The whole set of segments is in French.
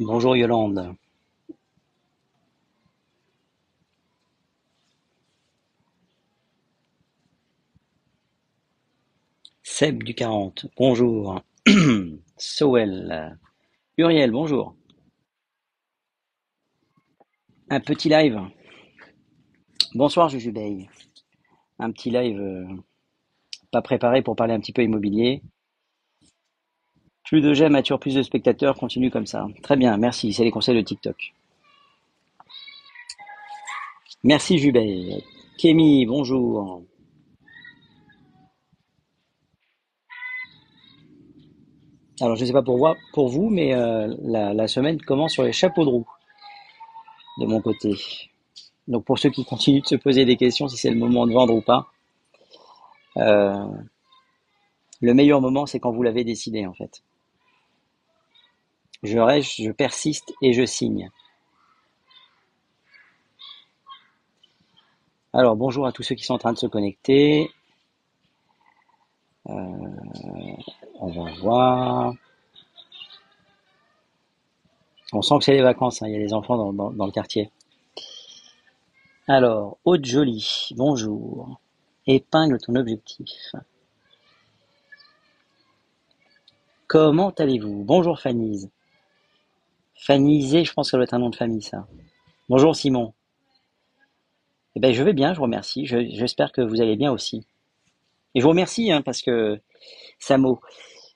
Bonjour Yolande. Seb du 40. Bonjour. Soel. Uriel, bonjour. Un petit live. Bonsoir Jujubei. Un petit live pas préparé pour parler un petit peu immobilier. Plus de j'aime attire plus de spectateurs. Continue comme ça. Très bien, merci. C'est les conseils de TikTok. Merci Jubei. Kémy, bonjour. Alors je ne sais pas pour vous, mais la semaine commence sur les chapeaux de roue de mon côté. Donc pour ceux qui continuent de se poser des questions si c'est le moment de vendre ou pas, euh, le meilleur moment c'est quand vous l'avez décidé en fait. Je reste, je persiste et je signe. Alors bonjour à tous ceux qui sont en train de se connecter. On va voir. On sent que c'est les vacances, hein, il y a des enfants dans le quartier. Alors, Haute Jolie, bonjour. Épingle ton objectif. Comment allez-vous? Bonjour Fannyse. Fannyse, je pense que ça doit être un nom de famille ça. Bonjour Simon. Eh ben, je vais bien, je vous remercie. J'espère que vous allez bien aussi. Et je vous remercie hein, parce que Samo,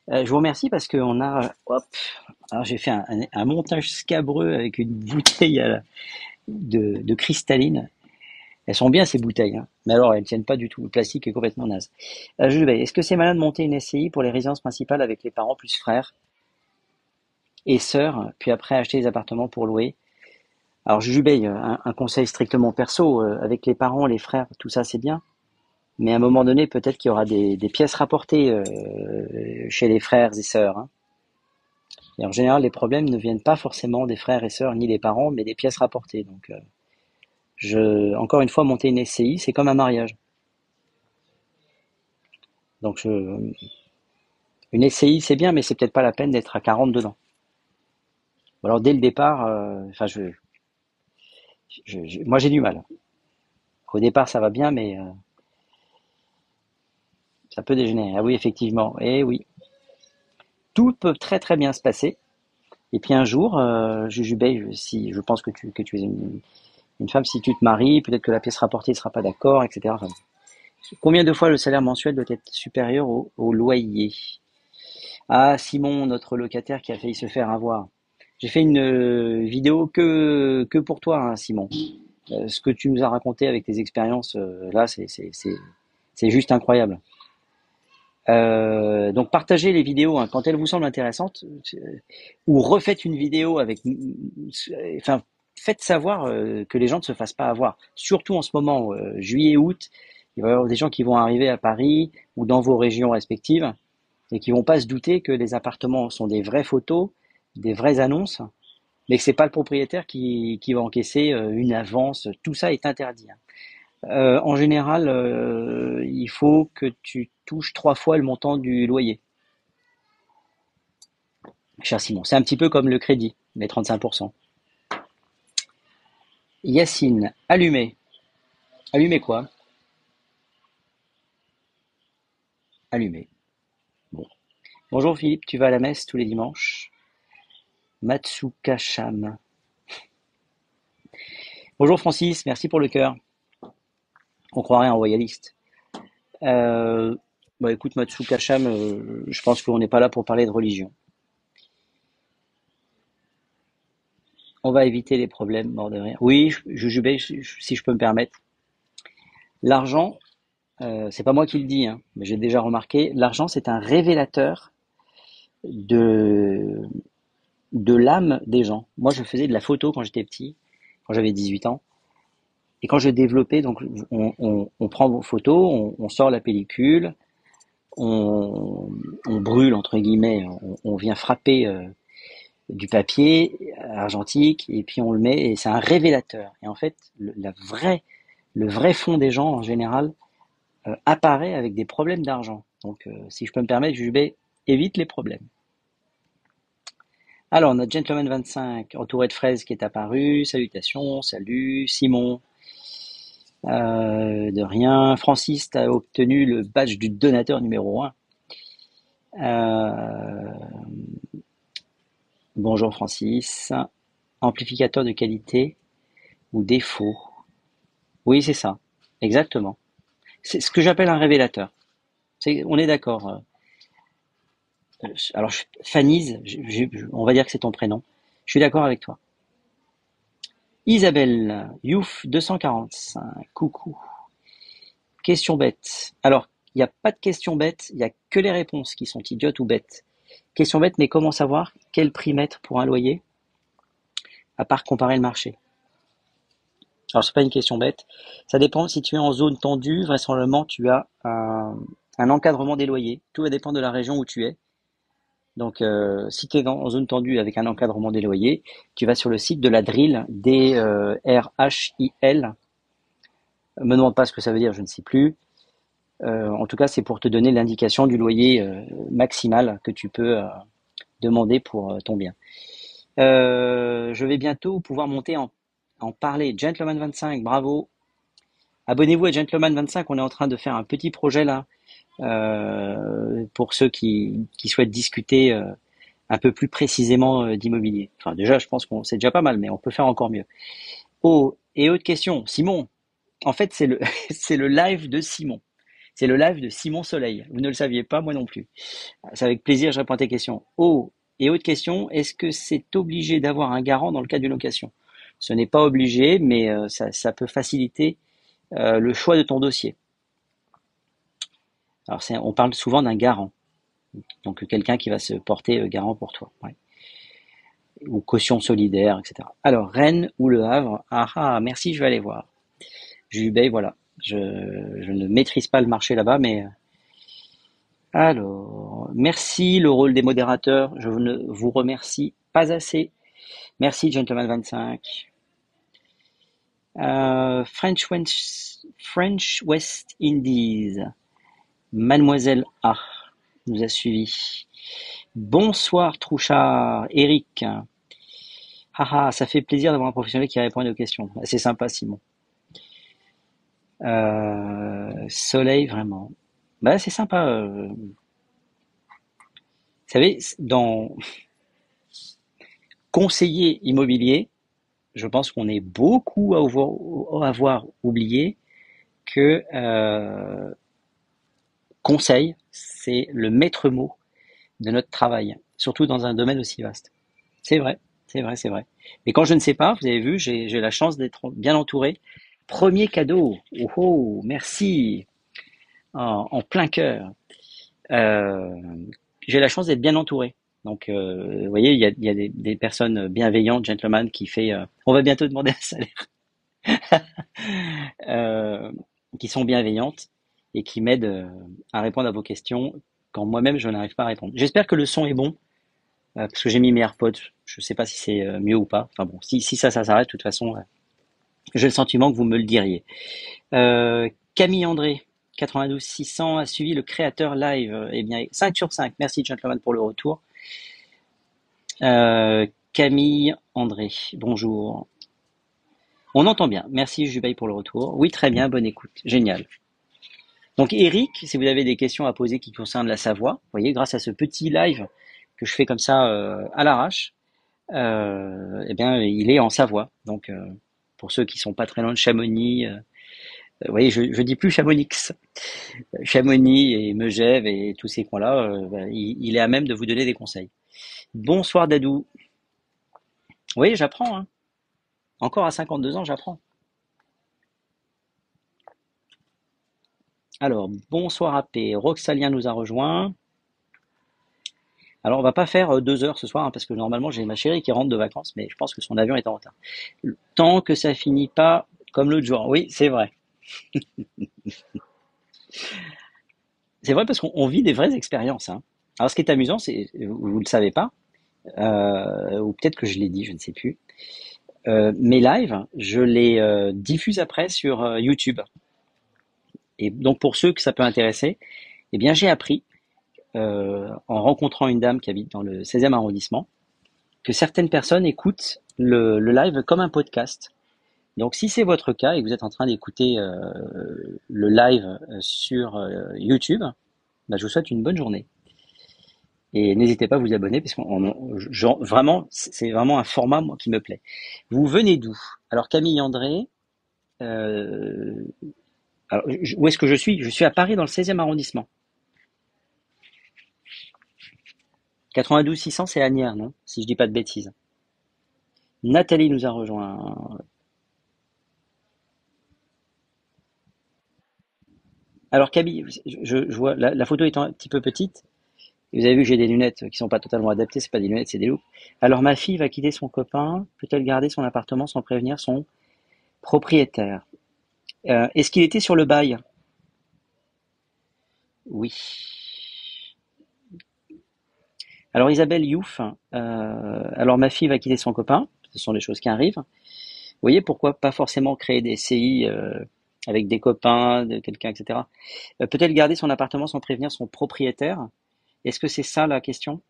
je vous remercie parce qu'on a, hop, alors j'ai fait un montage scabreux avec une bouteille de cristalline. Elles sont bien ces bouteilles, hein. Mais alors elles tiennent pas du tout. Le plastique est complètement naze. Est-ce que c'est malin de monter une SCI pour les résidences principales avec les parents plus frères et sœurs, puis après acheter les appartements pour louer? Alors Jujubei, un conseil strictement perso, avec les parents, les frères, tout ça c'est bien. Mais à un moment donné, peut-être qu'il y aura des pièces rapportées chez les frères et sœurs, hein. Et en général, les problèmes ne viennent pas forcément des frères et sœurs ni des parents, mais des pièces rapportées. Donc, encore une fois, monter une SCI, c'est comme un mariage. Donc, une SCI, c'est bien, mais c'est peut-être pas la peine d'être à 40 dedans. Ou alors, dès le départ, enfin, moi, j'ai du mal. Au départ, ça va bien, mais ça peut dégénérer. Ah oui, effectivement. Et oui, tout peut très très bien se passer. Et puis un jour, Jujubei, si je pense que tu es une femme, si tu te maries, peut-être que la pièce rapportée ne sera pas d'accord, etc. Enfin, combien de fois le salaire mensuel doit être supérieur au loyer? Ah, Simon, notre locataire qui a failli se faire avoir. J'ai fait une vidéo que pour toi, hein, Simon. Ce que tu nous as raconté avec tes expériences, là, c'est juste incroyable. Donc partagez les vidéos hein, quand elles vous semblent intéressantes, ou refaites une vidéo avec, enfin, faites savoir que les gens ne se fassent pas avoir. Surtout en ce moment, juillet-août, il va y avoir des gens qui vont arriver à Paris ou dans vos régions respectives et qui vont pas se douter que les appartements sont des vraies photos, des vraies annonces, mais que c'est pas le propriétaire qui va encaisser une avance. Tout ça est interdit, hein. En général, il faut que tu touches 3 fois le montant du loyer, cher Simon. C'est un petit peu comme le crédit, les 35%. Yacine, allumé. Allumé quoi? Allumé. Bon. Bonjour Philippe, tu vas à la messe tous les dimanches? Matsuka Sham. Bonjour Francis, merci pour le cœur. On croirait un royaliste. Euh, Bah écoute Matsuka Sham, je pense qu'on n'est pas là pour parler de religion. On va éviter les problèmes, mort de rire. Oui, Jujubei, si je peux me permettre. L'argent, c'est pas moi qui le dis, hein, mais j'ai déjà remarqué, l'argent c'est un révélateur de, de l'âme des gens. Moi je faisais de la photo quand j'étais petit, quand j'avais 18 ans, et quand je développais, donc on prend vos photos, on sort la pellicule, on, on brûle entre guillemets, on vient frapper du papier argentique et puis on le met et c'est un révélateur. Et en fait, le vrai fond des gens en général apparaît avec des problèmes d'argent. Donc, si je peux me permettre, Jubé, évite les problèmes. Alors, notre Gentleman 25, entouré de fraises qui est apparu. Salutations, salut. Simon, de rien. Francis, tu as obtenu le badge du donateur numéro 1. Bonjour Francis. Amplificateur de qualité ou défaut. Oui, c'est ça. Exactement. C'est ce que j'appelle un révélateur. On est d'accord. Alors, Fanise, on va dire que c'est ton prénom. Je suis d'accord avec toi. Isabelle, Youf 245, coucou. Question bête. Alors, il n'y a pas de question bête, il n'y a que les réponses qui sont idiotes ou bêtes. Question bête, mais comment savoir quel prix mettre pour un loyer, à part comparer le marché? Alors, c'est pas une question bête. Ça dépend. Si tu es en zone tendue, vraisemblablement, tu as un encadrement des loyers. Tout va dépendre de la région où tu es. Donc, si tu es en zone tendue avec un encadrement des loyers, tu vas sur le site de la DRIL, DRHIL. Me demande pas ce que ça veut dire, je ne sais plus. En tout cas, c'est pour te donner l'indication du loyer maximal que tu peux demander pour ton bien. Je vais bientôt pouvoir monter en parler. Gentleman 25, bravo. Abonnez-vous à Gentleman 25, on est en train de faire un petit projet là, pour ceux qui souhaitent discuter un peu plus précisément d'immobilier. Enfin déjà, je pense qu'on c'est déjà pas mal, mais on peut faire encore mieux. Oh, et autre question, Simon. En fait, c'est le c'est le live de Simon. C'est le live de Simon Soleil. Vous ne le saviez pas, moi non plus. C'est avec plaisir que je réponds à tes questions. Oh, et autre question, est-ce que c'est obligé d'avoir un garant dans le cas d'une location? Ce n'est pas obligé, mais ça peut faciliter le choix de ton dossier. Alors, on parle souvent d'un garant, donc quelqu'un qui va se porter garant pour toi, ouais. Ou caution solidaire, etc. Alors, Rennes ou Le Havre? Ah ah, merci, je vais aller voir. Jubei, voilà. Je ne maîtrise pas le marché là-bas, mais alors, merci le rôle des modérateurs. Je ne vous remercie pas assez. Merci, Gentleman 25. French West Indies. Mademoiselle A nous a suivis. Bonsoir, Trouchard. Eric. Haha, ça fait plaisir d'avoir un professionnel qui répond à nos questions. C'est sympa, Simon. Soleil, vraiment. Bah, c'est sympa. Vous savez, dans conseiller immobilier, je pense qu'on est beaucoup à avoir oublié que conseil, c'est le maître mot de notre travail, surtout dans un domaine aussi vaste. C'est vrai, c'est vrai, c'est vrai. Mais quand je ne sais pas, vous avez vu, j'ai la chance d'être bien entouré. Premier cadeau, oh, oh merci, en plein cœur. Euh, j'ai la chance d'être bien entouré. Donc, vous voyez, il y a des personnes bienveillantes, gentlemen, qui fait. On va bientôt demander un salaire. euh, qui sont bienveillantes et qui m'aident à répondre à vos questions quand moi-même je n'arrive pas à répondre. J'espère que le son est bon parce que j'ai mis mes AirPods. Je ne sais pas si c'est mieux ou pas. Enfin bon, si ça s'arrête, de toute façon, j'ai le sentiment que vous me le diriez. Camille André, 92 600, a suivi le créateur live. Eh bien, 5 sur 5. Merci, gentlemen, pour le retour. Camille André, bonjour. On entend bien. Merci, Jubaï, pour le retour. Oui, très bien, bonne écoute. Génial. Donc Eric, si vous avez des questions à poser qui concernent la Savoie, vous voyez, grâce à ce petit live que je fais comme ça à l'arrache, eh bien, il est en Savoie. Donc pour ceux qui sont pas très loin de Chamonix, vous voyez, je dis plus Chamonix, Chamonix et Megève et tous ces coins-là, il est à même de vous donner des conseils. Bonsoir Dadou. Oui, j'apprends, hein. Encore à 52 ans, j'apprends. Alors, bonsoir AP. Roxalien nous a rejoint. Alors, on va pas faire 2 heures ce soir, hein, parce que normalement, j'ai ma chérie qui rentre de vacances, mais je pense que son avion est en retard. Tant que ça finit pas comme l'autre jour. Oui, c'est vrai. C'est vrai parce qu'on vit des vraies expériences, hein. Alors, ce qui est amusant, c'est, vous le savez pas, ou peut-être que je l'ai dit, je ne sais plus. Mes lives, je les diffuse après sur YouTube. Et donc, pour ceux que ça peut intéresser, eh bien, j'ai appris, en rencontrant une dame qui habite dans le 16e arrondissement, que certaines personnes écoutent le live comme un podcast. Donc si c'est votre cas et que vous êtes en train d'écouter le live sur YouTube, bah, je vous souhaite une bonne journée. Et n'hésitez pas à vous abonner parce que vraiment, c'est vraiment un format moi, qui me plaît. Vous venez d'où? Alors Camille André, euh, alors, où est-ce que je suis? Je suis à Paris dans le 16e arrondissement. 92 600, c'est Agnières, non? Si je dis pas de bêtises. Nathalie nous a rejoint. Alors Camille, je vois la photo étant un petit peu petite. Et vous avez vu que j'ai des lunettes qui sont pas totalement adaptées, c'est pas des lunettes, c'est des loupes. Alors ma fille va quitter son copain, peut-elle garder son appartement sans prévenir son propriétaire? Est-ce qu'il était sur le bail? Oui. Alors Isabelle Youf, alors ma fille va quitter son copain, ce sont des choses qui arrivent. Vous voyez pourquoi pas forcément créer des CI avec des copains, de quelqu'un, etc. Peut-elle garder son appartement sans prévenir son propriétaire? Est-ce que c'est ça la question?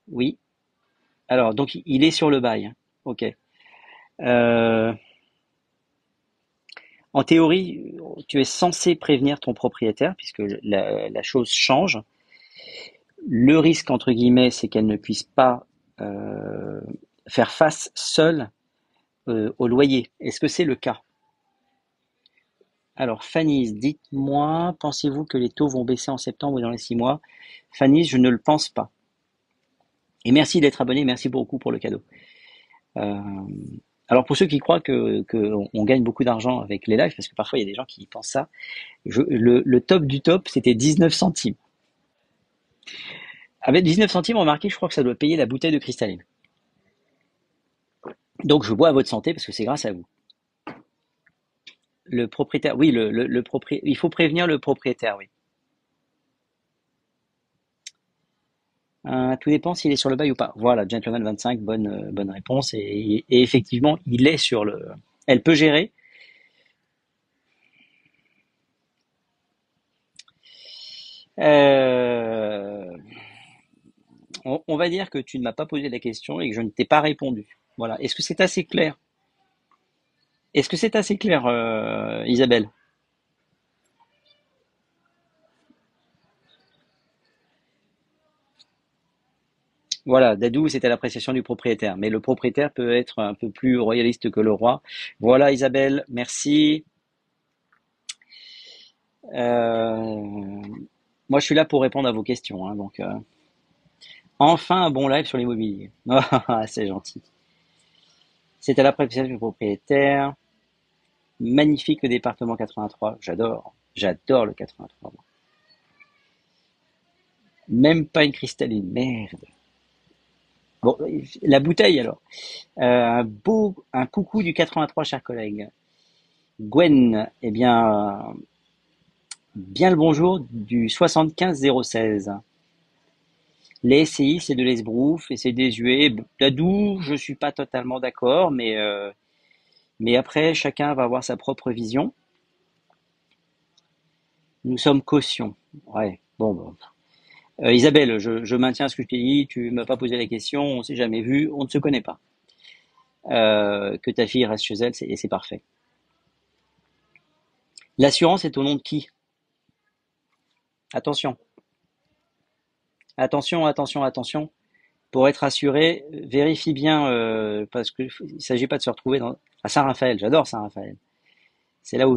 Oui. Alors donc il est sur le bail. Ok. Euh, En théorie, tu es censé prévenir ton propriétaire puisque la chose change. Le risque, entre guillemets, c'est qu'elle ne puisse pas euh, faire face seule au loyer. Est-ce que c'est le cas? Alors, Fanny, dites-moi, pensez-vous que les taux vont baisser en septembre ou dans les 6 mois? Fanny, je ne le pense pas. Et merci d'être abonné, merci beaucoup pour le cadeau. Euh, alors, pour ceux qui croient que on gagne beaucoup d'argent avec les lives, parce que parfois il y a des gens qui pensent ça, le top du top, c'était 19 centimes. Avec 19 centimes, remarquez, je crois que ça doit payer la bouteille de cristalline. Donc je bois à votre santé parce que c'est grâce à vous. Le propriétaire, oui, il faut prévenir le propriétaire, oui. Tout dépend s'il est sur le bail ou pas. Voilà, Gentleman 25, bonne réponse. Et effectivement, il est sur le. Elle peut gérer. Euh, on va dire que tu ne m'as pas posé la question et que je ne t'ai pas répondu. Voilà. Est-ce que c'est assez clair? Est-ce que c'est assez clair, Isabelle? Voilà, Dadou, c'était l'appréciation du propriétaire. Mais le propriétaire peut être un peu plus royaliste que le roi. Voilà, Isabelle, merci. Euh, Moi, je suis là pour répondre à vos questions, hein, donc, enfin un bon live sur l'immobilier. Ah, c'est gentil. C'était l'appréciation du propriétaire. Magnifique le département 83. J'adore. J'adore le 83. Même pas une cristalline. Merde. Bon, la bouteille alors. Un coucou du 83, chers collègues. Gwen, eh bien le bonjour du 75 016. Les SCI, c'est de l'esbrouf et c'est désuet. Dadou, je suis pas totalement d'accord, mais après, chacun va avoir sa propre vision. Nous sommes caution. Ouais, bon, bon. Isabelle, je maintiens ce que je t'ai dit. Tu m'as pas posé la question. On s'est jamais vu. On ne se connaît pas. Que ta fille reste chez elle, c'est parfait. L'assurance est au nom de qui? Attention, attention, attention, attention. Pour être assuré, vérifie bien parce que il s'agit pas de se retrouver à Saint-Raphaël. J'adore Saint-Raphaël. C'est là où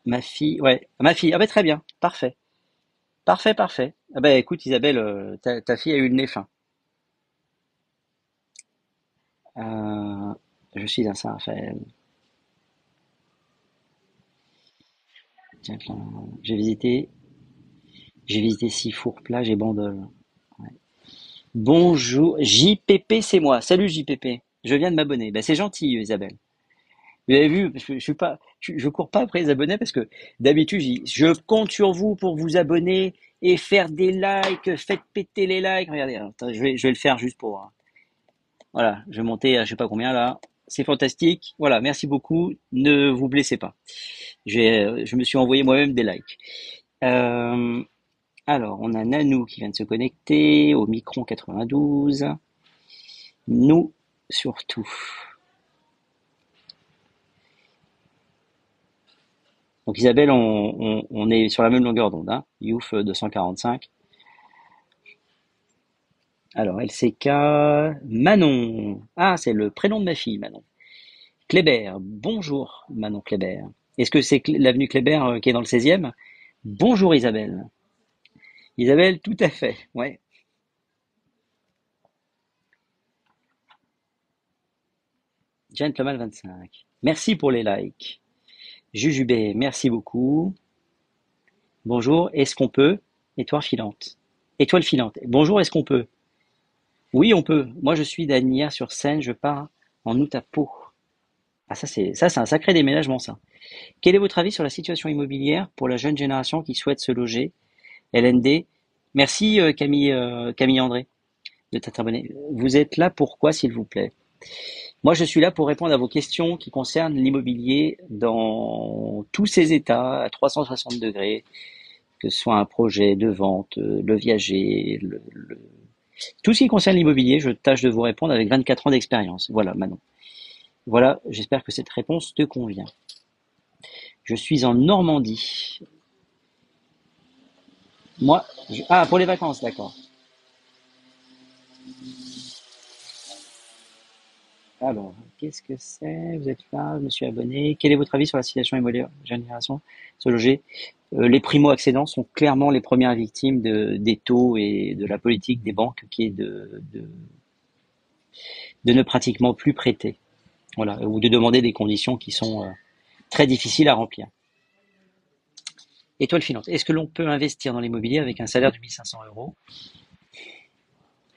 ma fille, ouais, ma fille. Ah ben très bien, parfait, parfait, parfait. Ah ben écoute Isabelle, ta fille a eu le nez fin. Euh, je suis à Saint-Raphaël. Tiens, j'ai visité, j'ai visité Sifour, plage et Bandol. Ouais. Bonjour, JPP, c'est moi. Salut JPP. Je viens de m'abonner. Ben c'est gentil Isabelle. Vous avez vu, je suis pas, je cours pas après les abonnés parce que d'habitude, je compte sur vous pour vous abonner et faire des likes, faites péter les likes. Regardez, attends, je vais le faire juste pour, voilà, je vais monter à je sais pas combien là. C'est fantastique. Voilà, merci beaucoup. Ne vous blessez pas. Je me suis envoyé moi-même des likes. Euh, alors, on a Nanou qui vient de se connecter au Micron 92. Nous, surtout. Donc Isabelle, on est sur la même longueur d'onde, hein. Youf 245. Alors, LCK, Manon. Ah, c'est le prénom de ma fille, Manon. Kléber. Bonjour, Manon Kléber. Est-ce que c'est l'avenue Kléber qui est dans le 16e? Bonjour Isabelle. Isabelle, tout à fait. Ouais. Gentleman 25. Merci pour les likes. Jujubé, merci beaucoup. Bonjour, est-ce qu'on peut? Étoile filante. Étoile filante. Bonjour, est-ce qu'on peut? Oui, on peut. Moi, je suis d'Agnières-sur-Seine, je pars en août à Pau. Ah, ça, c'est un sacré déménagement, ça. Quel est votre avis sur la situation immobilière pour la jeune génération qui souhaite se loger? LND. Merci, Camille André, de t'être abonné. Vous êtes là pourquoi, s'il vous plaît? Moi, je suis là pour répondre à vos questions qui concernent l'immobilier dans tous ses états, à 360 degrés, que ce soit un projet de vente, le viager, tout ce qui concerne l'immobilier, je tâche de vous répondre avec 24 ans d'expérience. Voilà, Manon. Voilà, j'espère que cette réponse te convient. Je suis en Normandie. Moi, ah, pour les vacances, d'accord. Alors, qu'est-ce que c'est? Vous êtes là, je me suis abonné. Quel est votre avis sur la situation immobilière génération se loger? Les primo-accédants sont clairement les premières victimes des taux et de la politique des banques qui est de ne pratiquement plus prêter. Voilà, ou de demander des conditions qui sont très difficiles à remplir. Étoile filante. Est-ce que l'on peut investir dans l'immobilier avec un salaire de 1 500 euros?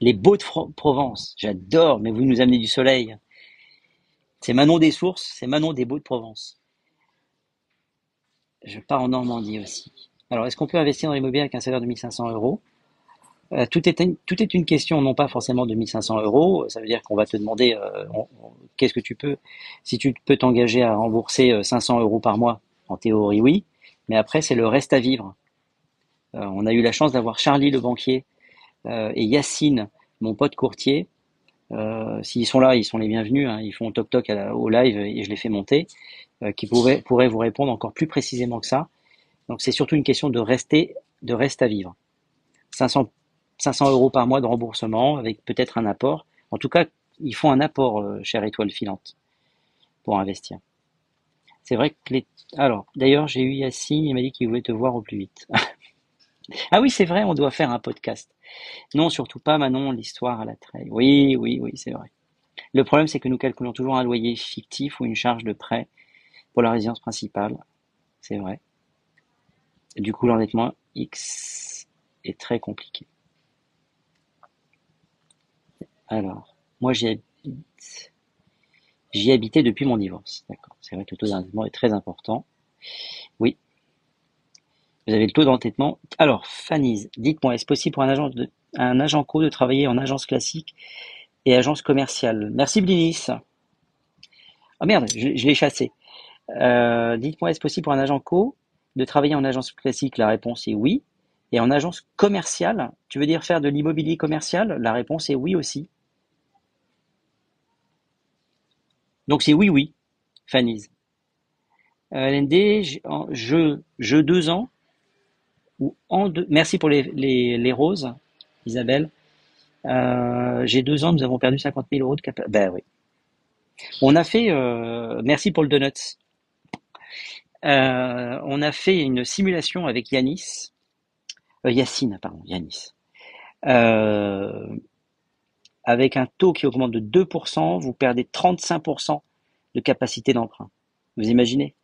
Les Beaux de Provence, j'adore, mais vous nous amenez du soleil. C'est Manon des Sources, c'est Manon des Beaux de Provence. Je pars en Normandie aussi. Alors, est-ce qu'on peut investir dans l'immobilier avec un salaire de 1 500 euros? Tout est une question, non pas forcément de 1 500 euros. Ça veut dire qu'on va te demander qu'est-ce que tu peux, si tu peux t'engager à rembourser 500 euros par mois. En théorie, oui. Mais après, c'est le reste à vivre. On a eu la chance d'avoir Charlie le banquier et Yacine, mon pote courtier. S'ils sont là, ils sont les bienvenus, hein. Ils font toc toc au live et je les fais monter. Qui pourraient vous répondre encore plus précisément que ça. Donc c'est surtout une question de reste à vivre. 500, 500 euros par mois de remboursement avec peut-être un apport. En tout cas, ils font un apport, chère étoile filante, pour investir. C'est vrai que Alors, d'ailleurs, j'ai eu Yacine, il m'a dit qu'il voulait te voir au plus vite. Ah oui, c'est vrai, on doit faire un podcast. Non, surtout pas, Manon, l'histoire à la treille. Oui, oui, oui, c'est vrai. Le problème, c'est que nous calculons toujours un loyer fictif ou une charge de prêt pour la résidence principale. C'est vrai. Du coup, l'endettement X est très compliqué. Alors, moi, j'y habitais depuis mon divorce. D'accord. C'est vrai que le taux d'endettement est très important. Oui, vous avez le taux d'endettement. Alors, Fanny, dites-moi, est-ce possible pour un agent co de travailler en agence classique et agence commerciale? Merci, Blinis. Ah merde, je l'ai chassé. Dites-moi, est-ce possible pour un agent co de travailler en agence classique? La réponse est oui. Et en agence commerciale, tu veux dire faire de l'immobilier commercial? La réponse est oui aussi. Donc c'est oui, oui, Fanny. LND, je 2 ans ou en deux. Merci pour les roses, Isabelle. J'ai 2 ans, nous avons perdu 50 000 euros de capacité. Ben oui. On a fait, merci pour le donuts. On a fait une simulation avec Yacine, pardon, Yanis. Euh, avec un taux qui augmente de 2%, vous perdez 35% de capacité d'emprunt. Vous imaginez?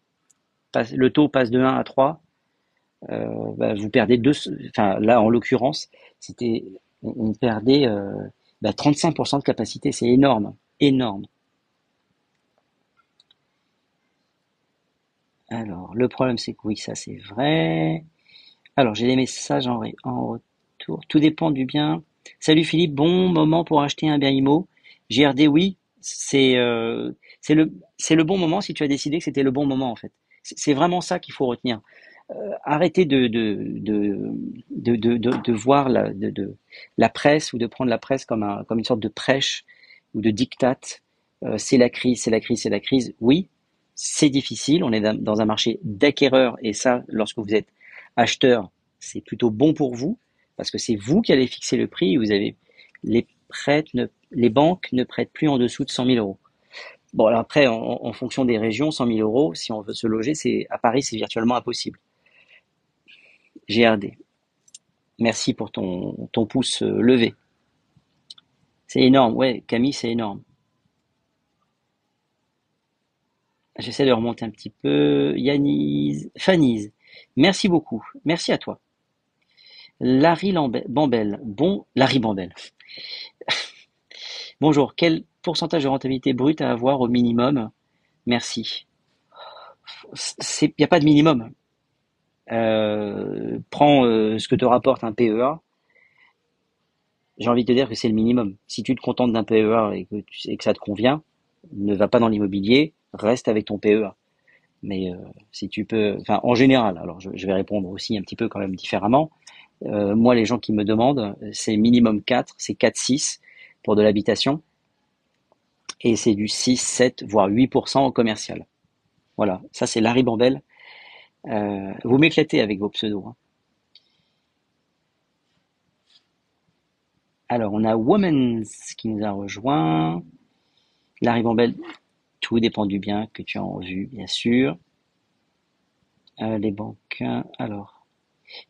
Le taux passe de 1 à 3. Bah, vous perdez enfin là en l'occurrence, on perdait 35% de capacité, c'est énorme, énorme. Alors le problème c'est que oui, ça c'est vrai. Alors j'ai des messages en retour. Tout dépend du bien. Salut Philippe, bon moment pour acheter un bien IMO. JRD, oui, c'est le bon moment si tu as décidé que c'était le bon moment en fait. C'est vraiment ça qu'il faut retenir. Arrêtez de voir la presse ou de prendre la presse comme une sorte de prêche ou de diktat, c'est la crise, c'est la crise, c'est la crise. Oui, c'est difficile. On est dans un marché d'acquéreurs et ça, lorsque vous êtes acheteur, c'est plutôt bon pour vous parce que c'est vous qui allez fixer le prix. Vous avez les banques ne prêtent plus en dessous de 100 000 euros. Bon, alors après, en fonction des régions, 100 000 euros, si on veut se loger, à Paris, c'est virtuellement impossible. GRD. Merci pour ton pouce levé. C'est énorme, ouais, Camille, c'est énorme. J'essaie de remonter un petit peu. Yanise, Fanise, merci beaucoup. Merci à toi. Bambel, Larry Bambel. Bonjour, quel pourcentage de rentabilité brute à avoir au minimum? Merci. Il n'y a pas de minimum. Prends ce que te rapporte un PEA. J'ai envie de te dire que c'est le minimum. Si tu te contentes d'un PEA et que ça te convient, ne va pas dans l'immobilier, reste avec ton PEA. Mais si tu peux, enfin en général, alors je vais répondre aussi un petit peu quand même différemment. Moi, les gens qui me demandent, c'est minimum 4, c'est 4-6 pour de l'habitation, et c'est du 6, 7, voire 8% en commercial. Voilà, ça c'est Larry Bambel. Vous m'éclatez avec vos pseudos, hein. Alors, on a Womans qui nous a rejoint. Larry Bambel, tout dépend du bien que tu as en vue, bien sûr. Les banques, alors.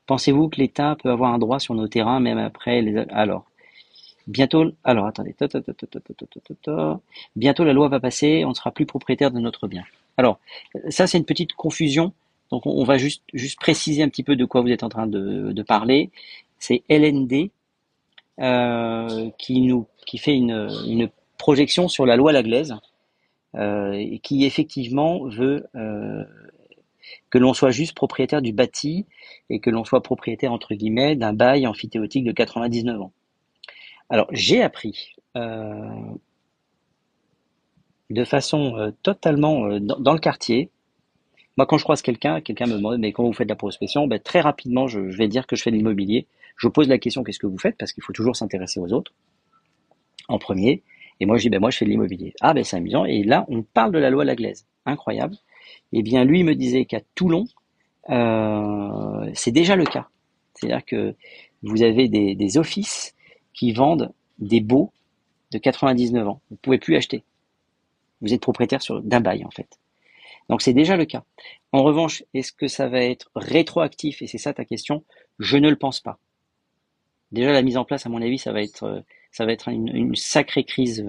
Pensez-vous que l'État peut avoir un droit sur nos terrains même après les... Alors, bientôt... Alors, attendez. Bientôt, la loi va passer, on ne sera plus propriétaire de notre bien. Alors, ça, c'est une petite confusion. Donc, on va juste préciser un petit peu de quoi vous êtes en train de parler. C'est LND qui fait une projection sur la loi Laglaise et qui effectivement veut que l'on soit juste propriétaire du bâti et que l'on soit propriétaire entre guillemets d'un bail amphithéotique de 99 ans. Alors j'ai appris de façon totalement dans le quartier. Moi, quand je croise quelqu'un me demande mais comment vous faites de la prospection? Ben, très rapidement, je vais dire que je fais de l'immobilier. Je pose la question qu'est-ce que vous faites parce qu'il faut toujours s'intéresser aux autres en premier. Et moi, je dis ben moi je fais de l'immobilier. Ah ben c'est amusant. Et là, on parle de la loi Laglaise, incroyable. Eh bien, lui me disait qu'à Toulon, c'est déjà le cas. C'est-à-dire que vous avez des offices qui vendent des baux de 99 ans. Vous ne pouvez plus acheter. Vous êtes propriétaire d'un bail en fait. Donc c'est déjà le cas. En revanche, est-ce que ça va être rétroactif? Et c'est ça ta question. Je ne le pense pas. Déjà la mise en place, à mon avis, ça va être une sacrée crise.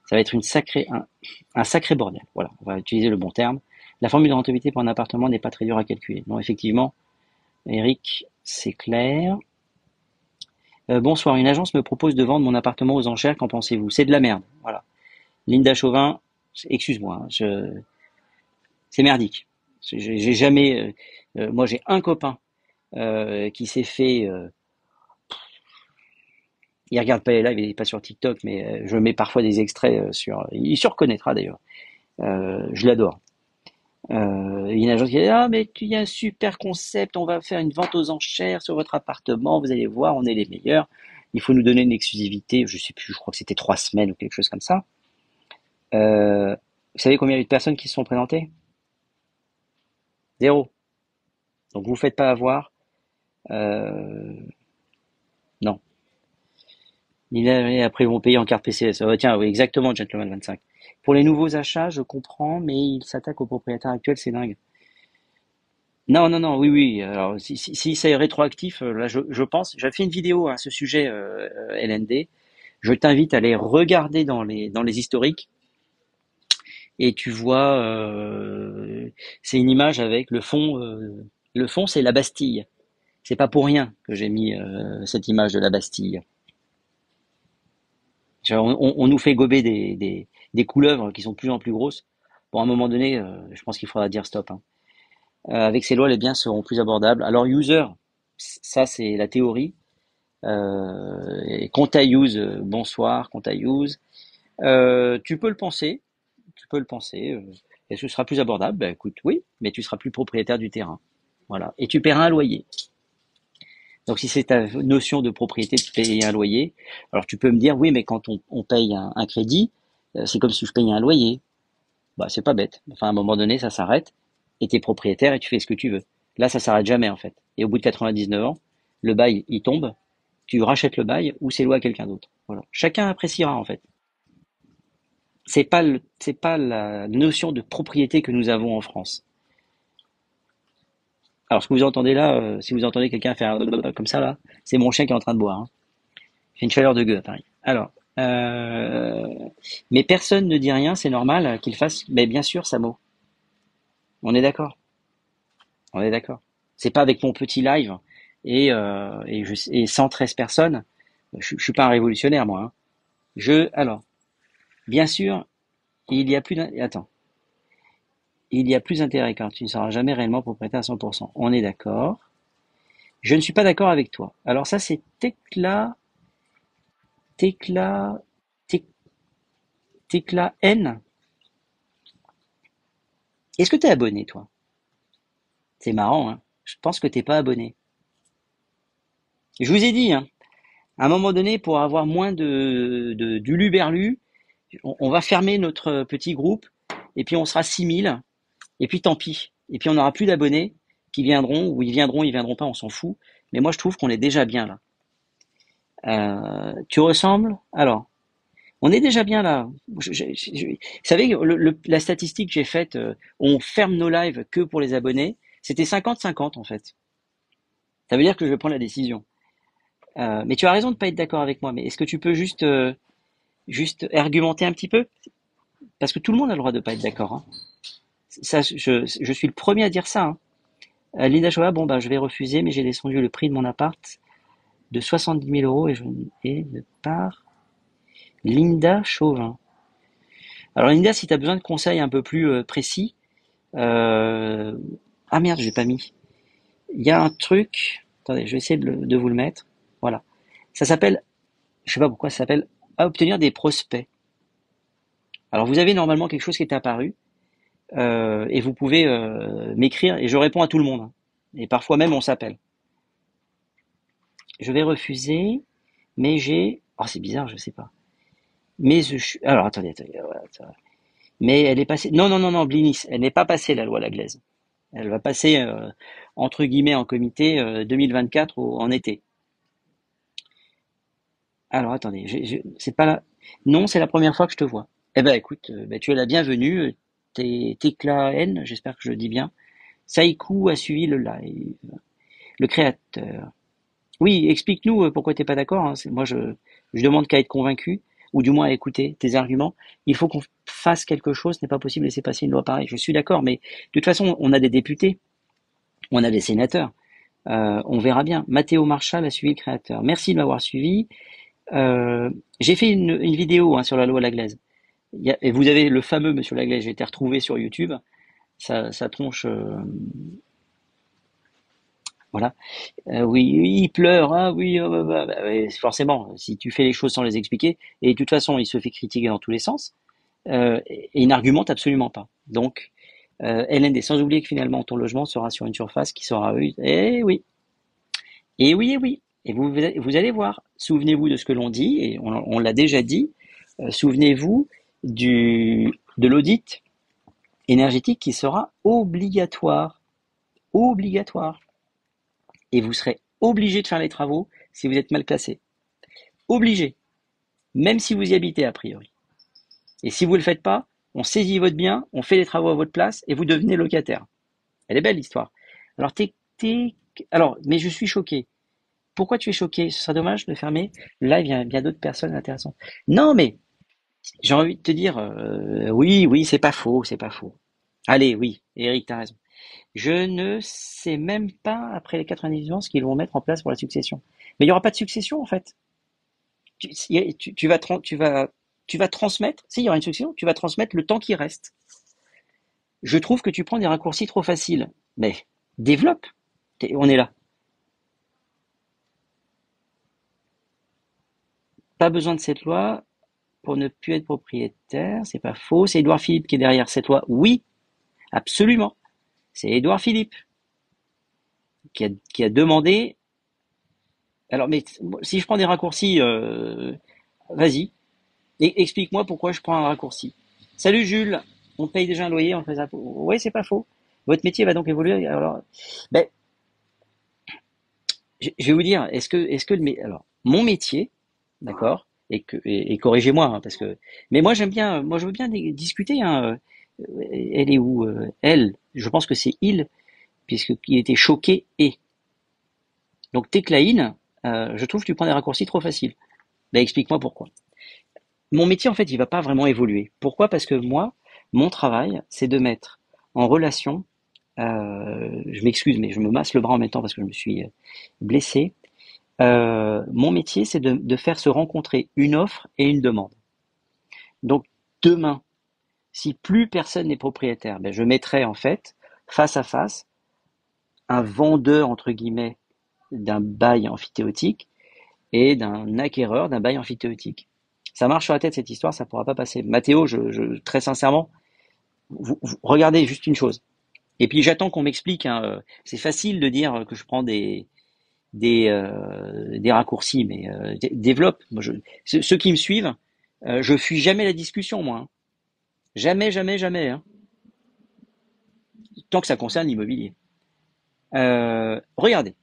Ça va être un sacré bordel. Voilà, on va utiliser le bon terme. La formule de rentabilité pour un appartement n'est pas très dure à calculer. Non, effectivement, Eric, c'est clair. Bonsoir, une agence me propose de vendre mon appartement aux enchères, qu'en pensez-vous? C'est de la merde, voilà. Linda Chauvin, excuse-moi, c'est merdique. J'ai jamais, moi j'ai un copain qui s'est fait, il regarde pas les lives, il est pas sur TikTok, mais je mets parfois des extraits il se reconnaîtra d'ailleurs. Je l'adore. Il y a une agence qui dit ah mais il y a un super concept, on va faire une vente aux enchères sur votre appartement, vous allez voir, on est les meilleurs. Il faut nous donner une exclusivité, je sais plus, je crois que c'était 3 semaines ou quelque chose comme ça. Vous savez combien il y a eu de personnes qui se sont présentées? Zéro. Donc vous ne faites pas avoir. Euh, non. Après ils vont payer en carte PCS. Tiens, oui, exactement, Gentleman 25. Pour les nouveaux achats, je comprends, mais ils s'attaquent aux propriétaires actuels, c'est dingue. Non, non, non, oui, oui. Alors, si c'est rétroactif, là, je pense, j'avais fait une vidéo à ce sujet, LND. Je t'invite à aller regarder dans les historiques et tu vois, c'est une image avec le fond. Le fond, c'est la Bastille. C'est pas pour rien que j'ai mis cette image de la Bastille. On nous fait gober des couleuvres qui sont de plus en plus grosses. Bon, à un moment donné, je pense qu'il faudra dire stop, hein. Avec ces lois, les biens seront plus abordables. Alors, user, ça c'est la théorie. Et Compta Use, bonsoir, Compta Use. Tu peux le penser, tu peux le penser. Est-ce que ce sera plus abordable? Ben écoute, oui, mais tu seras plus propriétaire du terrain. Voilà. Et tu paieras un loyer. Donc si c'est ta notion de propriété de payer un loyer, alors tu peux me dire, oui, mais quand on paye un crédit, c'est comme si je payais un loyer. Bah, c'est pas bête. Enfin, à un moment donné, ça s'arrête, et t'es propriétaire et tu fais ce que tu veux. Là, ça s'arrête jamais, en fait. Et au bout de 99 ans, le bail, il tombe, tu rachètes le bail ou c'est loué à quelqu'un d'autre. Voilà. Chacun appréciera, en fait. C'est pas la notion de propriété que nous avons en France. Alors, ce que vous entendez là, si vous entendez quelqu'un faire comme ça, là, c'est mon chien qui est en train de boire, hein. Il fait une chaleur de gueux à Paris. Alors, mais personne ne dit rien, c'est normal qu'il fasse, mais bien sûr, Samo. On est d'accord. On est d'accord. C'est pas avec mon petit live et 113 personnes. Je suis pas un révolutionnaire, moi, hein. Alors, bien sûr, attends, il y a plus d'intérêt car tu ne seras jamais réellement propriétaire à 100%. On est d'accord. Je ne suis pas d'accord avec toi. Alors ça, c'est Tecla, Tec- Tecla N. Est-ce que t'es abonné, toi? C'est marrant, hein. Je pense que t'es pas abonné. Je vous ai dit, hein, à un moment donné, pour avoir moins du luberlu, on va fermer notre petit groupe, et puis on sera 6000, et puis tant pis. Et puis on n'aura plus d'abonnés qui viendront, ou ils viendront pas, on s'en fout. Mais moi je trouve qu'on est déjà bien là. Tu ressembles? Alors, on est déjà bien là. Vous savez, la statistique que j'ai faite, on ferme nos lives que pour les abonnés, c'était 50-50 en fait. Ça veut dire que je vais prendre la décision. Mais tu as raison de pas être d'accord avec moi, mais est-ce que tu peux juste argumenter un petit peu? Parce que tout le monde a le droit de pas être d'accord, hein. Ça, je suis le premier à dire ça, hein. Linda Joa, bon, bah, je vais refuser, mais j'ai descendu le prix de mon appart de 70 000 € et ne pars. Linda Chauvin. Alors, Linda, si tu as besoin de conseils un peu plus précis, euh... ah merde, je l'ai pas mis. Il y a un truc, attendez, je vais essayer de vous le mettre. Voilà. Ça s'appelle, je sais pas pourquoi ça s'appelle, à obtenir des prospects. Alors, vous avez normalement quelque chose qui est apparu, et vous pouvez m'écrire, et je réponds à tout le monde, hein. Et parfois même, on s'appelle. Je vais refuser, mais j'ai... Oh, c'est bizarre, je sais pas. Alors, attendez, voilà, mais elle est passée... Non, non, non, non, Blinis, elle n'est pas passée, la loi Laglaise. Elle va passer, entre guillemets, en comité 2024 en été. Alors, attendez, c'est pas la... Non, c'est la première fois que je te vois. Eh ben, écoute, ben, tu es la bienvenue. Tekla N, j'espère que je le dis bien. Saikou a suivi le live. Le créateur. Oui, explique-nous pourquoi t'es pas d'accord, hein. Moi, je demande qu'à être convaincu, ou du moins à écouter tes arguments. Il faut qu'on fasse quelque chose, ce n'est pas possible de laisser passer une loi pareille. Je suis d'accord, mais de toute façon, on a des députés, on a des sénateurs. On verra bien. Mathéo Marchal a suivi le créateur. Merci de m'avoir suivi. J'ai fait une vidéo, hein, sur la loi Laglaise. Et vous avez le fameux Monsieur Laglaise, j'ai été retrouvé sur YouTube. Ça tronche, voilà. Oui, oui, il pleure, ah oui, ouais, forcément, si tu fais les choses sans les expliquer, et de toute façon, il se fait critiquer dans tous les sens, et il n'argumente absolument pas. Donc, LND, sans oublier que finalement, ton logement sera sur une surface qui sera, eh oui, et oui, et oui. Et vous allez voir, souvenez-vous de ce que l'on dit, et on l'a déjà dit, souvenez-vous de l'audit énergétique qui sera obligatoire. Obligatoire. Et vous serez obligé de faire les travaux si vous êtes mal classé. Obligé. Même si vous y habitez a priori. Et si vous ne le faites pas, on saisit votre bien, on fait les travaux à votre place et vous devenez locataire. Elle est belle l'histoire. Alors, mais je suis choqué. Pourquoi tu es choqué? Ce serait dommage de fermer. Là, il y a bien d'autres personnes intéressantes. Non, mais j'ai envie de te dire, oui, oui, c'est pas faux, c'est pas faux. Allez, oui, Eric, t'as raison. Je ne sais même pas, après les 90 ans, ce qu'ils vont mettre en place pour la succession. Mais il n'y aura pas de succession, en fait. Tu vas transmettre, si il y aura une succession, tu vas transmettre le temps qui reste. Je trouve que tu prends des raccourcis trop faciles. Mais développe. On est là. Pas besoin de cette loi pour ne plus être propriétaire. C'est pas faux. C'est Édouard Philippe qui est derrière cette loi. Oui, absolument. C'est Édouard Philippe qui a demandé Alors, mais si je prends des raccourcis, vas-y, explique-moi pourquoi je prends un raccourci. Salut Jules, on paye déjà un loyer, on fait ça. Oui, c'est pas faux. Votre métier va donc évoluer. Alors, ben, je vais vous dire, alors, mon métier, d'accord, et corrigez-moi, hein, parce que, mais moi je veux bien discuter, hein, elle est où, elle? Je pense que c'est il, puisqu'il était choqué et. Donc, Teclaïne, je trouve que tu prends des raccourcis trop faciles. Ben, explique-moi pourquoi. Mon métier, en fait, il va pas vraiment évoluer. Pourquoi? Parce que moi, mon travail, c'est de mettre en relation, je m'excuse, mais je me masse le bras en même temps parce que je me suis blessé. Mon métier, c'est de faire se rencontrer une offre et une demande. Donc, demain, si plus personne n'est propriétaire, ben, je mettrai en fait face à face un vendeur entre guillemets d'un bail amphithéotique et d'un acquéreur d'un bail amphithéotique. Ça marche sur la tête cette histoire, ça pourra pas passer. Mathéo, très sincèrement, regardez juste une chose. Et puis j'attends qu'on m'explique, hein, c'est facile de dire que je prends des raccourcis, mais développe. Moi, ceux qui me suivent, je fuis jamais la discussion, moi, hein. Jamais, jamais, jamais, hein. Tant que ça concerne l'immobilier. Regardez,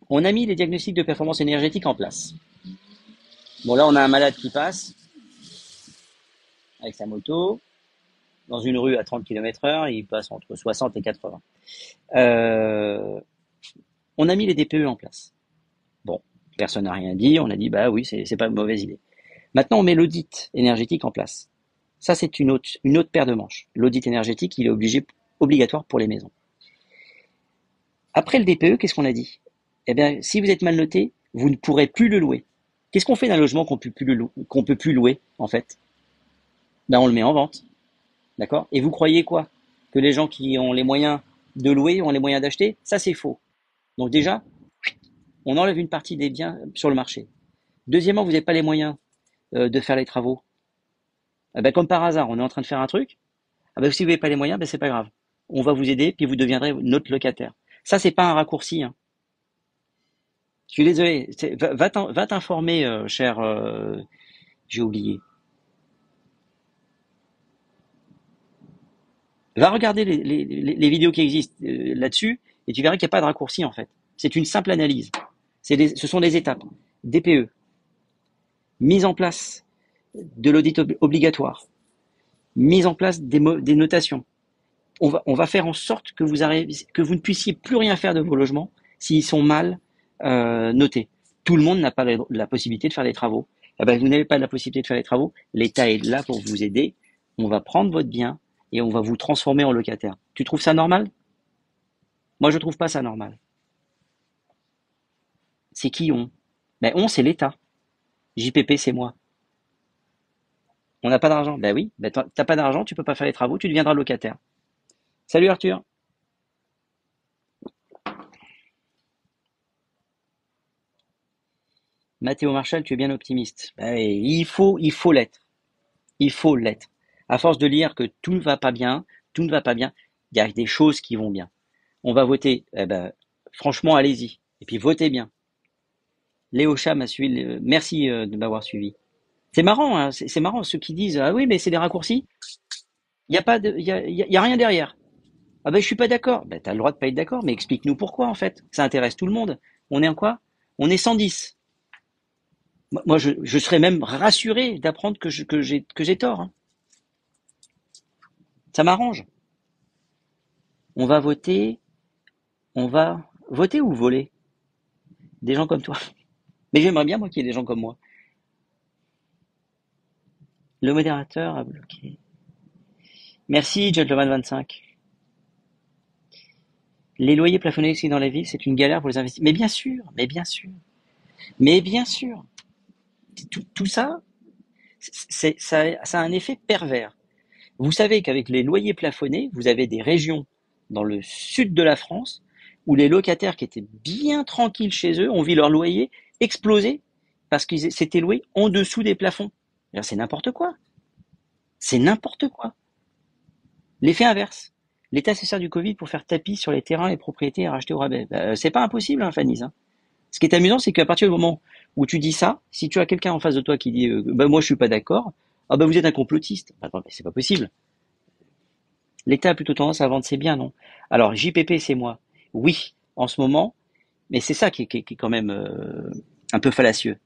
on a mis les diagnostics de performance énergétique en place. Bon, là, on a un malade qui passe avec sa moto dans une rue à 30 km/h, il passe entre 60 et 80. Euh, on a mis les DPE en place. Bon, personne n'a rien dit, on a dit bah oui, c'est pas une mauvaise idée. Maintenant, on met l'audit énergétique en place. Ça, c'est une autre paire de manches. L'audit énergétique, il est obligatoire pour les maisons. Après le DPE, qu'est-ce qu'on a dit? Eh bien, si vous êtes mal noté, vous ne pourrez plus le louer. Qu'est-ce qu'on fait d'un logement qu'on peut plus louer, en fait? Ben, on le met en vente. D'accord? Et vous croyez quoi? Que les gens qui ont les moyens de louer ont les moyens d'acheter? Ça, c'est faux. Donc déjà, on enlève une partie des biens sur le marché. Deuxièmement, vous n'avez pas les moyens de faire les travaux. Eh ben, comme par hasard, on est en train de faire un truc. Ah ben, si vous n'avez pas les moyens, ben, c'est pas grave. On va vous aider, puis vous deviendrez notre locataire. Ça, c'est pas un raccourci, hein. Je suis désolé. Va t'informer, cher. J'ai oublié. Va regarder les vidéos qui existent là-dessus, et tu verras qu'il n'y a pas de raccourci en fait. C'est une simple analyse. Ce sont des étapes. DPE, mise en place de l'audit obligatoire, mise en place des notations. On va faire en sorte que vous ne puissiez plus rien faire de vos logements s'ils sont mal notés. Tout le monde n'a pas la possibilité de faire les travaux. Eh ben, vous n'avez pas la possibilité de faire les travaux. L'État est là pour vous aider. On va prendre votre bien et on va vous transformer en locataire. Tu trouves ça normal? Moi, je trouve pas ça normal. C'est qui on? Ben, on, c'est l'État. JPP, c'est moi. On n'a pas d'argent. Ben oui, ben t'as pas d'argent, tu peux pas faire les travaux, tu deviendras locataire. Salut Arthur. Mathéo Marchal, tu es bien optimiste. Ben, il faut l'être. Il faut l'être. À force de lire que tout ne va pas bien, tout ne va pas bien, il y a des choses qui vont bien. On va voter. Eh ben, franchement, allez-y. Et puis votez bien. Léo Cham m'a suivi. Merci de m'avoir suivi. C'est marrant, hein, c'est marrant ceux qui disent ah oui mais c'est des raccourcis. Il y a pas de, il y a rien derrière. Ah ben je suis pas d'accord. Ben t'as le droit de pas être d'accord, mais explique-nous pourquoi en fait. Ça intéresse tout le monde. On est en quoi? On est 110. Moi je serais même rassuré d'apprendre que j'ai tort, hein. Ça m'arrange. On va voter. On va voter ou voler? Des gens comme toi. Mais j'aimerais bien moi qu'il y ait des gens comme moi. Le modérateur a bloqué. Merci Gentleman25. Les loyers plafonnés ici dans la ville, c'est une galère pour les investisseurs. Mais bien sûr, mais bien sûr, mais bien sûr. Tout ça, ça a un effet pervers. Vous savez qu'avec les loyers plafonnés, vous avez des régions dans le sud de la France où les locataires qui étaient bien tranquilles chez eux ont vu leur loyer exploser parce qu'ils s'étaient loués en dessous des plafonds. C'est n'importe quoi. C'est n'importe quoi. L'effet inverse. L'État se sert du Covid pour faire tapis sur les terrains et propriétés à racheter au rabais. C'est pas impossible, hein, Fanny, hein. Ce qui est amusant, c'est qu'à partir du moment où tu dis ça, si tu as quelqu'un en face de toi qui dit bah moi je suis pas d'accord, ah bah vous êtes un complotiste. Attends, mais c'est pas possible. L'État a plutôt tendance à vendre ses biens, non? Alors JPP, c'est moi. Oui, en ce moment, mais c'est ça qui est quand même un peu fallacieux.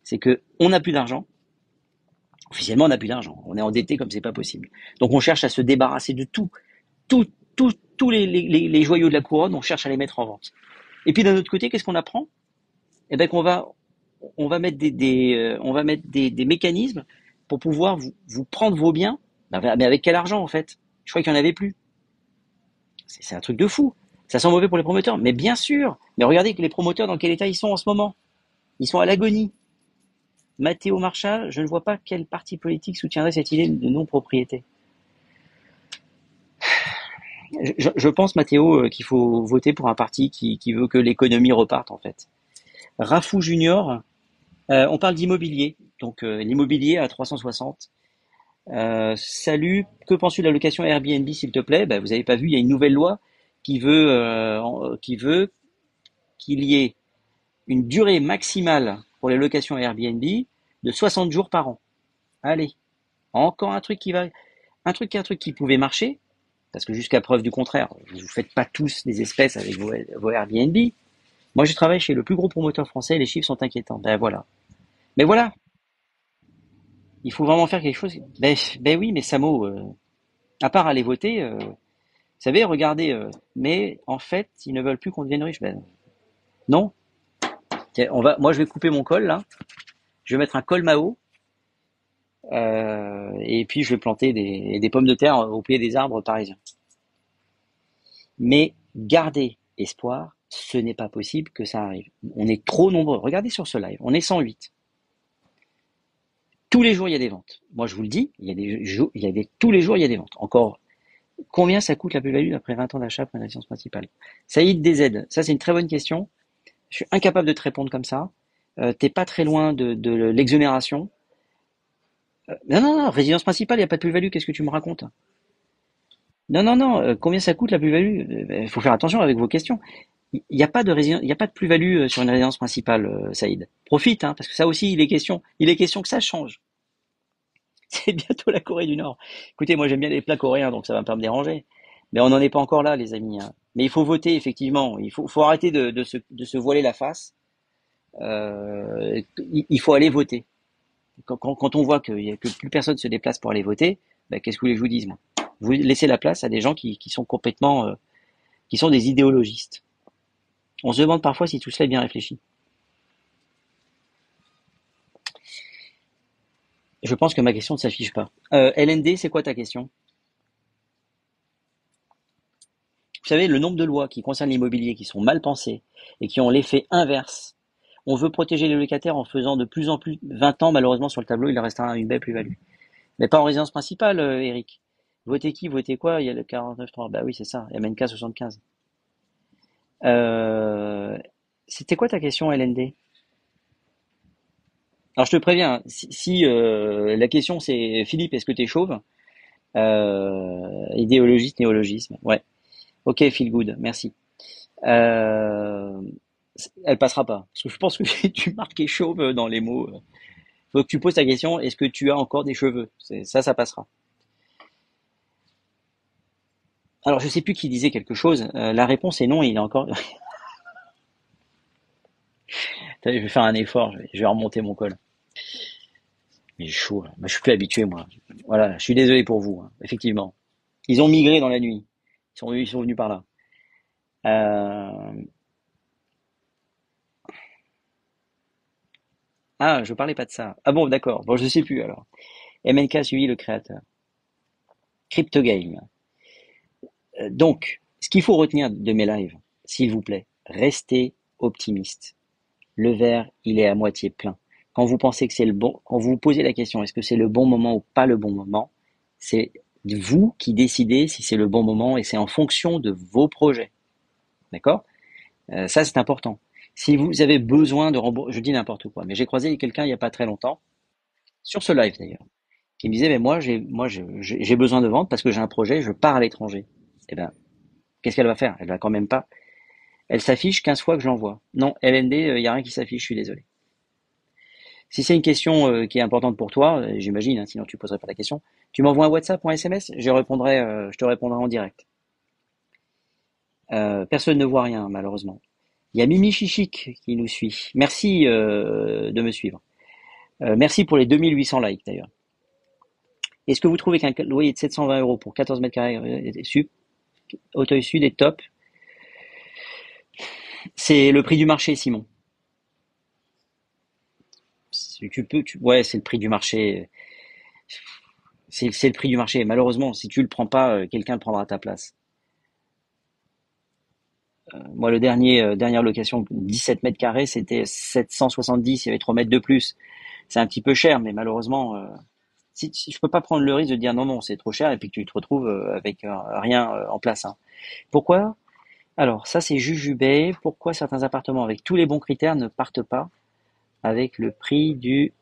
C'est que on n'a plus d'argent. Officiellement, on n'a plus d'argent. On est endetté comme c'est pas possible. Donc on cherche à se débarrasser de tout, tout, tous les joyaux de la couronne. On cherche à les mettre en vente. Et puis d'un autre côté, qu'est-ce qu'on apprend? Eh ben on va mettre on va mettre des mécanismes pour pouvoir vous prendre vos biens. Ben, mais avec quel argent en fait? Je crois qu'il y en avait plus. C'est un truc de fou. Ça sent mauvais pour les promoteurs, mais bien sûr. Mais regardez que les promoteurs dans quel état ils sont en ce moment. Ils sont à l'agonie. Matteo Marchal, je ne vois pas quel parti politique soutiendrait cette idée de non-propriété. Je pense, Matteo, qu'il faut voter pour un parti qui veut que l'économie reparte, en fait. Rafou Junior, on parle d'immobilier, donc l'immobilier à 360. Salut, que penses-tu de la location Airbnb, s'il te plaît? Ben, vous n'avez pas vu, il y a une nouvelle loi qui veut qu'il y ait une durée maximale pour les locations Airbnb de 60 jours par an. Allez, encore un truc qui pouvait marcher, parce que jusqu'à preuve du contraire, vous ne faites pas tous des espèces avec vos Airbnb. Moi, je travaille chez le plus gros promoteur français, les chiffres sont inquiétants. Ben voilà. Mais voilà, il faut vraiment faire quelque chose. Ben oui, mais Samo, à part aller voter, vous savez, regardez, mais en fait, ils ne veulent plus qu'on devienne riche. Ben non. Tiens, moi, je vais couper mon col là. Je vais mettre un col Mao. Et puis je vais planter des pommes de terre au pied des arbres parisiens. Mais gardez espoir, ce n'est pas possible que ça arrive. On est trop nombreux. Regardez sur ce live, on est 108. Tous les jours, il y a des ventes. Moi, je vous le dis, tous les jours, il y a des ventes. Encore, combien ça coûte la plus-value après 20 ans d'achat pour une résidence principale? Saïd DZ, ça c'est une très bonne question. Je suis incapable de te répondre comme ça. T'es pas très loin de l'exonération. Non, non, non, résidence principale, il n'y a pas de plus-value, qu'est-ce que tu me racontes? Non, non, non, combien ça coûte la plus-value? Il faut faire attention avec vos questions. Il n'y a pas de il y a pas de plus-value sur une résidence principale, Saïd. Profite, hein, parce que ça aussi, il est question que ça change. C'est bientôt la Corée du Nord. Écoutez, moi j'aime bien les plats coréens, donc ça va pas me déranger. Mais on n'en est pas encore là, les amis, hein. Mais il faut voter, effectivement. Faut arrêter de se voiler la face. Il faut aller voter. Quand on voit que plus personne se déplace pour aller voter, ben, qu'est-ce que vous voulez que je vous dise, moi? Vous laissez la place à des gens qui sont complètement, qui sont des idéologistes. On se demande parfois si tout cela est bien réfléchi. Je pense que ma question ne s'affiche pas. LND, c'est quoi ta question? Vous savez, le nombre de lois qui concernent l'immobilier qui sont mal pensées et qui ont l'effet inverse. On veut protéger les locataires en faisant de plus en plus 20 ans, malheureusement, sur le tableau, il restera une belle plus-value. Mais pas en résidence principale, Eric. Votez qui? Votez quoi? Il y a le 49.3. Bah oui, c'est ça. MNK 75. Euh, C'était quoi ta question, LND? Alors je te préviens, si la question c'est Philippe, est-ce que t'es chauve? Idéologiste, néologisme. Ouais. Ok, feel good, merci. Euh, Elle passera pas. Parce que je pense que tu marquais chauve dans les mots. Faut que tu poses ta question, est-ce que tu as encore des cheveux? Ça passera. Alors je sais plus qui disait quelque chose. La réponse est non, il est encore. Attends, je vais faire un effort, je vais remonter mon col. Mais j'ai chaud, là. Moi, je suis plus habitué, moi. Voilà, je suis désolé pour vous, hein. Effectivement. Ils ont migré dans la nuit. Ils sont venus par là. Euh, Ah, je parlais pas de ça. Ah bon, d'accord. Bon, je sais plus alors. MNK suivi le créateur. Cryptogame. Donc, ce qu'il faut retenir de mes lives, s'il vous plaît, restez optimiste. Le verre, il est à moitié plein. Quand vous pensez que c'est le bon, quand vous vous posez la question, est-ce que c'est le bon moment ou pas le bon moment, c'est vous qui décidez si c'est le bon moment et c'est en fonction de vos projets. D'accord? Ça, c'est important. Si vous avez besoin de rembourser, je dis n'importe quoi, mais j'ai croisé quelqu'un il n'y a pas très longtemps, sur ce live d'ailleurs, qui me disait, mais j'ai besoin de vendre parce que j'ai un projet, je pars à l'étranger. Eh ben, qu'est-ce qu'elle va faire? Elle va quand même pas. Elle s'affiche 15 fois que je l'envoie. Non, LND, il n'y a rien qui s'affiche, je suis désolé. Si c'est une question qui est importante pour toi, j'imagine, hein, sinon tu poserais pas la question, tu m'envoies un WhatsApp ou un SMS, je te répondrai en direct. Personne ne voit rien, malheureusement. Il y a Mimi Chichic qui nous suit. Merci de me suivre. Merci pour les 2800 likes d'ailleurs. Est-ce que vous trouvez qu'un loyer de 720 euros pour 14 mètres carrés Auteuil Sud est top? C'est le prix du marché, Simon. Ouais, c'est le prix du marché. C'est le prix du marché. Malheureusement, si tu le prends pas, quelqu'un le prendra à ta place. Moi, dernière location, 17 mètres carrés, c'était 770. Il y avait 3 mètres de plus. C'est un petit peu cher, mais malheureusement, si je peux pas prendre le risque de dire non, non, c'est trop cher, et puis que tu te retrouves avec rien en place, hein. Pourquoi? Alors, ça, c'est Jujubé. Pourquoi certains appartements avec tous les bons critères ne partent pas avec le prix du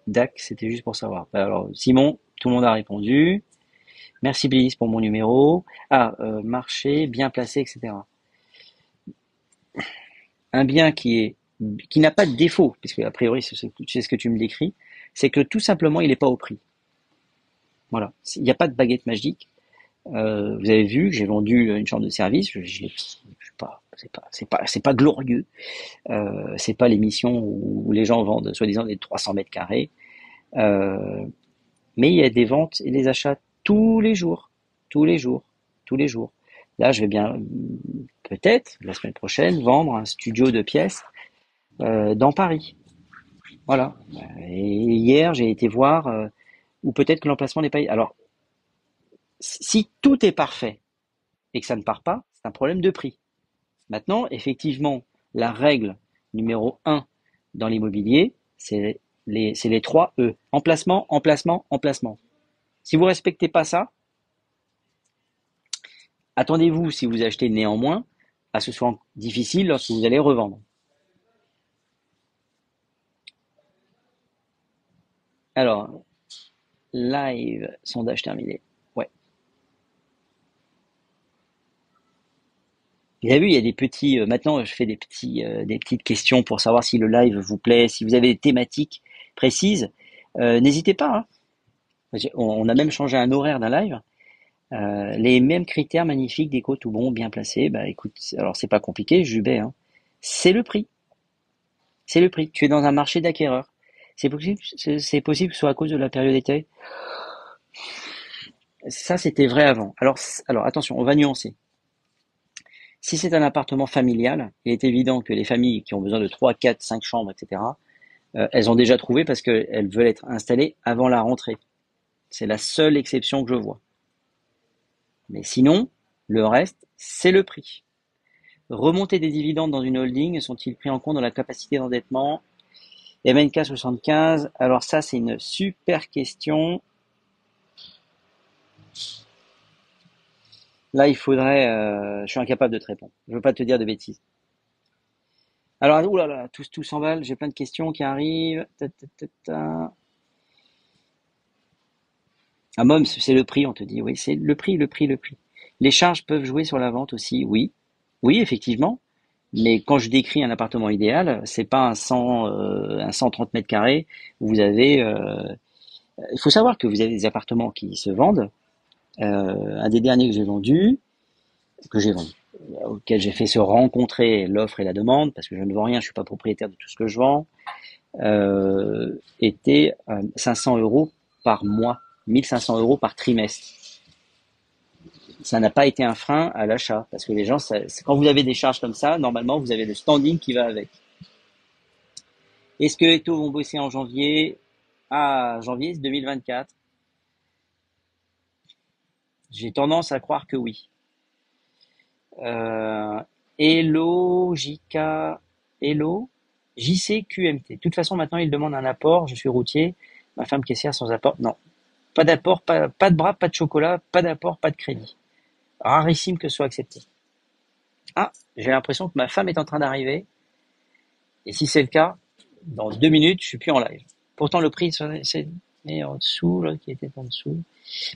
DAC? C'était juste pour savoir. Alors, Simon, tout le monde a répondu. Merci Bliss pour mon numéro. Marché, bien placé, etc. Un bien qui n'a pas de défaut, puisque a priori c'est ce que tu me décris, c'est que tout simplement il n'est pas au prix. Voilà, il n'y a pas de baguette magique. Vous avez vu, j'ai vendu une chambre de service. C'est pas glorieux. C'est pas l'émission où les gens vendent soi-disant des 300 mètres carrés. Euh, mais il y a des ventes et des achats tous les jours, tous les jours, tous les jours. Là, je vais bien, peut-être, la semaine prochaine, vendre un studio de pièces dans Paris. Voilà. Et hier, j'ai été voir, ou peut-être que l'emplacement n'est pas. Alors, si tout est parfait et que ça ne part pas, c'est un problème de prix. Maintenant, effectivement, la règle numéro un dans l'immobilier, c'est les 3 E. Emplacement, emplacement, emplacement. Si vous respectez pas ça, attendez-vous, si vous achetez néanmoins, à ce que ce soit difficile lorsque vous allez revendre. Alors, live, sondage terminé. Ouais. Vous avez vu, il y a des petits. Maintenant, je fais des petites questions pour savoir si le live vous plaît, si vous avez des thématiques précises. N'hésitez pas, hein. On a même changé un horaire d'un live. Les mêmes critères magnifiques, déco tout bon, bien placé. Bah écoute, alors c'est pas compliqué, Jubé, hein. C'est le prix. C'est le prix. Tu es dans un marché d'acquéreurs. C'est possible que ce soit à cause de la période d'été. Ça, c'était vrai avant. Alors attention, on va nuancer. Si c'est un appartement familial, il est évident que les familles qui ont besoin de 3, 4, 5 chambres, etc., elles ont déjà trouvé parce qu'elles veulent être installées avant la rentrée. C'est la seule exception que je vois. Mais sinon, le reste, c'est le prix. Remonter des dividendes dans une holding sont-ils pris en compte dans la capacité d'endettement? MNK 75, alors ça c'est une super question. Là il faudrait, je suis incapable de te répondre. Je veux pas te dire de bêtises. Alors, oulala, tout s'emballe, j'ai plein de questions qui arrivent. Ta, ta, ta, ta. Ah, Moms, c'est le prix, on te dit. Oui, c'est le prix, le prix, le prix. Les charges peuvent jouer sur la vente aussi, oui. Oui, effectivement. Mais quand je décris un appartement idéal, c'est pas un 130 mètres carrés où vous avez. Il faut savoir que vous avez des appartements qui se vendent. Un des derniers que j'ai vendu, auquel j'ai fait se rencontrer l'offre et la demande, parce que je ne vends rien, je suis pas propriétaire de tout ce que je vends, était 500 euros par mois, 1500 euros par trimestre. Ça n'a pas été un frein à l'achat, parce que les gens, quand vous avez des charges comme ça, normalement, vous avez le standing qui va avec. Est-ce que les taux vont bosser en janvier? Ah, janvier 2024. J'ai tendance à croire que oui. Euh, Hello, JK, Hello, JCQMT. De toute façon, maintenant, il demande un apport. Je suis routier. Ma femme caissière sans apport. Non, pas d'apport, pas de bras, pas de chocolat, pas d'apport, pas de crédit. Rarissime que ce soit accepté. Ah, j'ai l'impression que ma femme est en train d'arriver. Et si c'est le cas, dans 2 minutes, je suis plus en live. Pourtant, le prix, Et en dessous, là, qui était en dessous.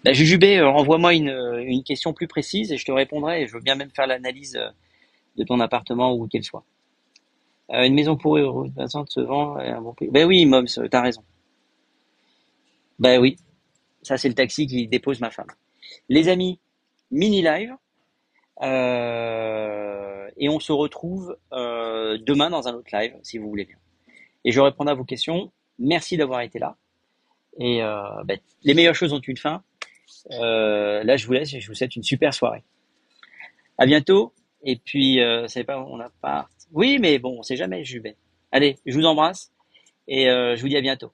Bah, Jujubé, envoie-moi une question plus précise et je te répondrai. Et je veux bien même faire l'analyse de ton appartement où qu'elle soit. Une maison pourrie, Vincent se vend à un bon prix. Ben oui, Moms, t'as raison. Ben oui, ça c'est le taxi qui dépose ma femme. Les amis, mini live, et on se retrouve demain dans un autre live, si vous voulez bien. Et je répondrai à vos questions. Merci d'avoir été là. Et ben, les meilleures choses ont une fin. Là, je vous laisse et je vous souhaite une super soirée. À bientôt. Et puis, savez pas, on n'a pas. Oui, mais bon, on sait jamais, Jubé. Allez, je vous embrasse et je vous dis à bientôt.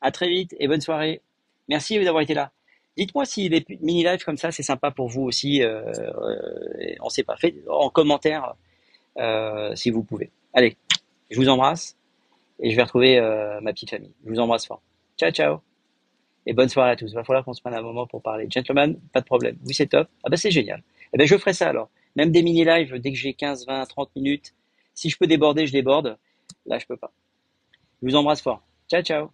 À très vite et bonne soirée. Merci d'avoir été là. Dites-moi si les mini-lives comme ça, c'est sympa pour vous aussi. On sait pas. Faites en commentaire si vous pouvez. Allez, je vous embrasse et je vais retrouver ma petite famille. Je vous embrasse fort. Ciao, ciao. Et bonne soirée à tous. Il va falloir qu'on se prenne un moment pour parler. Gentlemen, pas de problème. Oui, c'est top. Ah bah c'est génial. Eh ben je ferai ça alors. Même des mini-lives dès que j'ai 15, 20, 30 minutes. Si je peux déborder, je déborde. Là, je peux pas. Je vous embrasse fort. Ciao, ciao.